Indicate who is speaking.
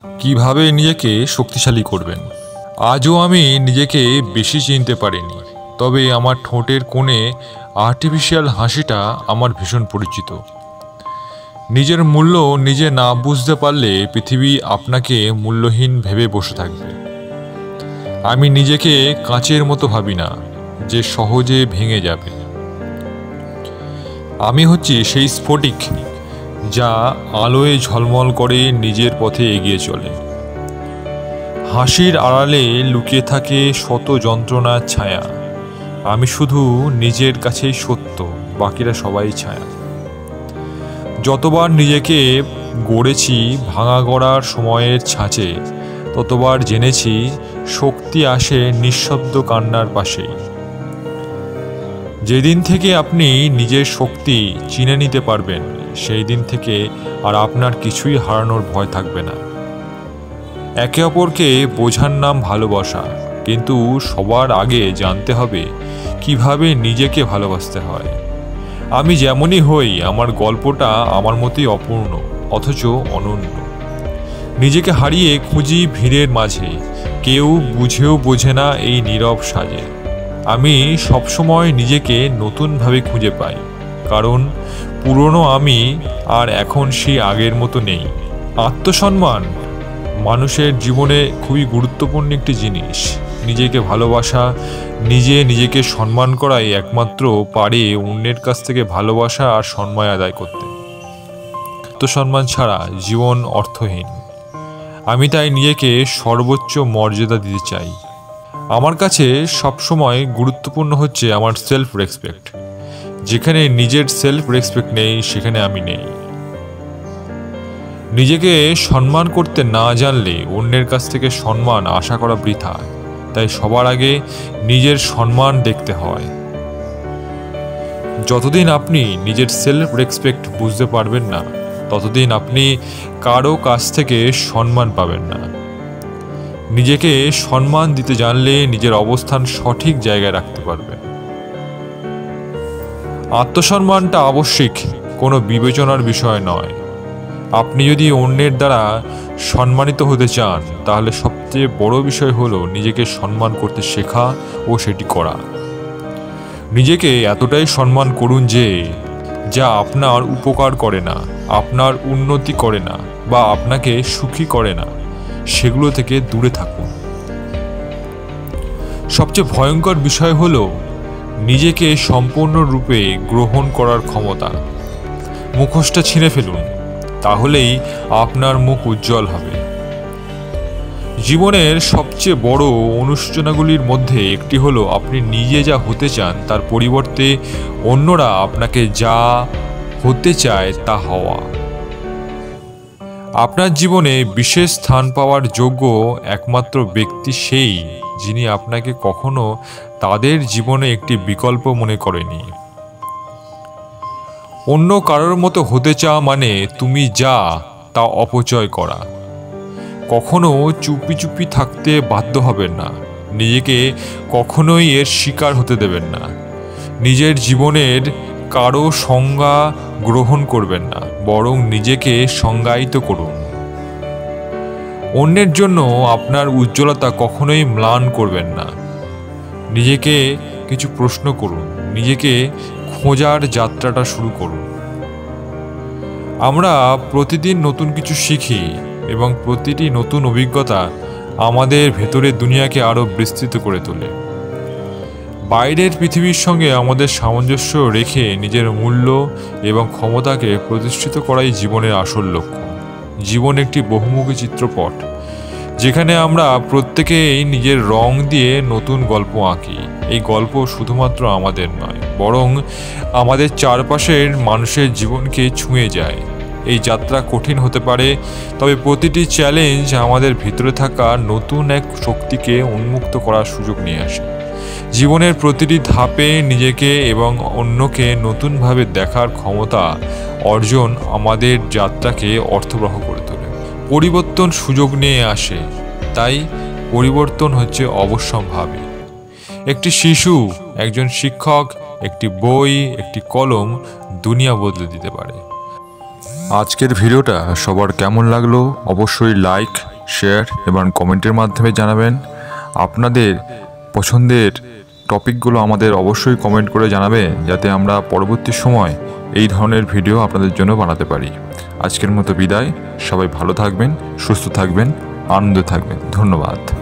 Speaker 1: কিভাবে নিজেকে শক্তিশালী করবেন। আজও আমি নিজেকে বেশি চিনতে পারিনি, তবে আমার ঠোঁটের কোণে আর্টিফিশিয়াল হাসিটা আমার ভীষণ পরিচিত। নিজের মূল্য নিজে না বুঝতে পারলে পৃথিবী আপনাকে মূল্যহীন ভেবে বসে থাকবে। আমি নিজেকে কাঁচের মতো ভাবি না যে সহজে ভেঙে যাবে। আমি হচ্ছি সেই স্ফটিক যা আলোয় ঝলমল করে নিজের পথে এগিয়ে চলে। হাসির আড়ালে লুকিয়ে থাকে শত যন্ত্রণার ছায়া। আমি শুধু নিজের কাছেই সত্য, বাকিরা সবাই ছায়া। যতবার নিজেকে গড়েছি ভাঙা গড়ার সময়ের ছাঁচে, ততবার জেনেছি শক্তি আসে নিঃশব্দ কান্নার পাশেই। যেদিন থেকে আপনি নিজের শক্তি চিনে নিতে পারবেন, সেই দিন থেকে আর আপনার কিছুই হারানোর ভয় থাকবে না। একে অপরকে বোঝার নাম ভালোবাসা, কিন্তু সবার আগে জানতে হবে কিভাবে নিজেকে ভালোবাসতে হয়। আমি যেমনই হই, আমার গল্পটা আমার মতোই অপূর্ণ অথচ অনন্য। নিজেকে হারিয়ে খুঁজি ভিড়ের মাঝে, কেউ বুঝেও বোঝে না এই নীরব সাজে। আমি সবসময় নিজেকে নতুনভাবে খুঁজে পাই, কারণ পুরনো আমি আর এখন সেই আগের মতো নেই। আত্মসম্মান মানুষের জীবনে খুবই গুরুত্বপূর্ণ একটি জিনিস। নিজেকে ভালোবাসা, নিজেকে সম্মান করাই একমাত্র পারে অন্যের কাছ থেকে ভালোবাসা আর সম্মান আদায় করতে। আত্মসম্মান ছাড়া জীবন অর্থহীন। আমি তাই নিজেকে সর্বোচ্চ মর্যাদা দিতে চাই। আমার কাছে সবসময় গুরুত্বপূর্ণ হচ্ছে আমার সেলফ রেসপেক্ট। যেখানে নিজের সেলফ রেসপেক্ট নেই, সেখানে আমি নেই। নিজেকে সম্মান করতে না জানলে অন্যের কাছ থেকে সম্মান আশা করা বৃথা। তাই সবার আগে নিজের সম্মান দেখতে হয়। যতদিন আপনি নিজের সেলফ রেসপেক্ট বুঝতে পারবেন না, ততদিন আপনি কারো কাছ থেকে সম্মান পাবেন না। নিজেকে সম্মান দিতে জানলে নিজের অবস্থান সঠিক জায়গায় রাখতে পারবেন। আত্মসম্মানটা আবশ্যিক, কোনো বিবেচনার বিষয় নয়। আপনি যদি অন্যের দ্বারা সম্মানিত হতে চান, তাহলে সবচেয়ে বড় বিষয় হলো নিজেকে সম্মান করতে শেখা ও সেটি করা। নিজেকে এতটাই সম্মান করুন যে যা আপনার উপকার করে না, আপনার উন্নতি করে না বা আপনাকে সুখী করে না, সেগুলো থেকে দূরে থাকুন। সবচেয়ে ভয়ঙ্কর বিষয় হলো নিজেকে সম্পূর্ণরূপে গ্রহণ করার ক্ষমতা। মুখোশটা ছিঁড়ে ফেলুন, তাহলেই আপনার মুখ উজ্জ্বল হবে। জীবনের সবচেয়ে বড় অনুশোচনাগুলির মধ্যে একটি হলো আপনি নিজে যা হতে চান তার পরিবর্তে অন্যরা আপনাকে যা হতে চায় তা হওয়া। আপনার জীবনে বিশেষ স্থান পাওয়ার যোগ্য একমাত্র ব্যক্তি সেই, যিনি আপনাকে কখনো তাদের জীবনে একটি বিকল্প মনে করেনি। অন্য কারোর মতো হতে চাওয়া মানে তুমি যা তা অপচয় করা। কখনো চুপি চুপি থাকতে বাধ্য হবেন না। নিজেকে কখনোই এর শিকার হতে দেবেন না। নিজের জীবনের কারো সংজ্ঞা গ্রহণ করবেন না, বরং নিজেকে সংজ্ঞায়িত করুন। অন্যের জন্য আপনার উজ্জ্বলতা কখনোই ম্লান করবেন না। নিজেকে কিছু প্রশ্ন করুন, নিজেকে খোঁজার যাত্রাটা শুরু করুন। আমরা প্রতিদিন নতুন কিছু শিখি এবং প্রতিটি নতুন অভিজ্ঞতা আমাদের ভেতরের দুনিয়াকে আরও বিস্তৃত করে তোলে। বাইরের পৃথিবীর সঙ্গে আমাদের সামঞ্জস্য রেখে নিজের মূল্য এবং ক্ষমতাকে প্রতিষ্ঠিত করাই জীবনের আসল লক্ষ্য। জীবন একটি বহুমুখী চিত্রপট, যেখানে আমরা প্রত্যেকেই নিজের রং দিয়ে নতুন গল্প আঁকি। এই গল্প শুধুমাত্র আমাদের নয়, বরং আমাদের চারপাশের মানুষের জীবনকে ছুঁয়ে যায়। এই যাত্রা কঠিন হতে পারে, তবে প্রতিটি চ্যালেঞ্জ আমাদের ভিতরে থাকা নতুন এক শক্তিকে উন্মুক্ত করার সুযোগ নিয়ে আসে। জীবনের প্রতিটি ধাপে নিজেকে এবং অন্যকে নতুনভাবে দেখার ক্ষমতা অর্জন আমাদের যাত্রাকে অর্থবহ করে তোলে। পরিবর্তন সুযোগ নিয়ে আসে, তাই পরিবর্তন হচ্ছে অবশ্যম্ভাবী। একটি শিশু, একজন শিক্ষক, একটি বই, একটি কলম দুনিয়া বদলে দিতে পারে। আজকের ভিডিওটা সবার কেমন লাগলো অবশ্যই লাইক, শেয়ার এবং কমেন্টের মাধ্যমে জানাবেন। আপনাদের পছন্দের টপিকগুলো আমাদের অবশ্যই কমেন্ট করে জানাবেন, যাতে আমরা পরবর্তী সময় এই ধরনের ভিডিও আপনাদের জন্য বানাতে পারি। আজকের মতো বিদায়। সবাই ভালো থাকবেন, সুস্থ থাকবেন, আনন্দে থাকবেন। ধন্যবাদ।